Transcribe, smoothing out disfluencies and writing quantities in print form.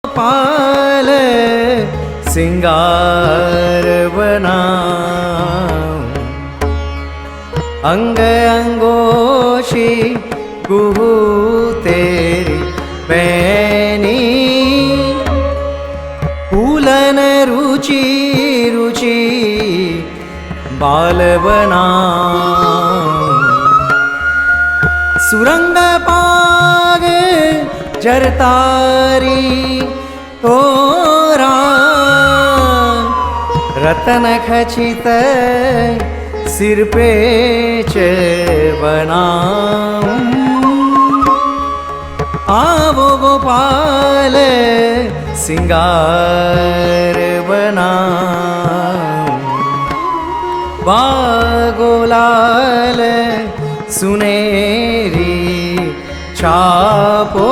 पाल सिंगार बनाऊं, अंग अंगोशी गुहू तेरी पैनी, फूलन रुचि रुचि बाल बनाऊं, सुरंग पाग जरतारी तोरा, रतन खचित सिर पे बनाऊं, आवो गोपाल सिंगार बनाऊं, बागोलाल सुनेरी छापो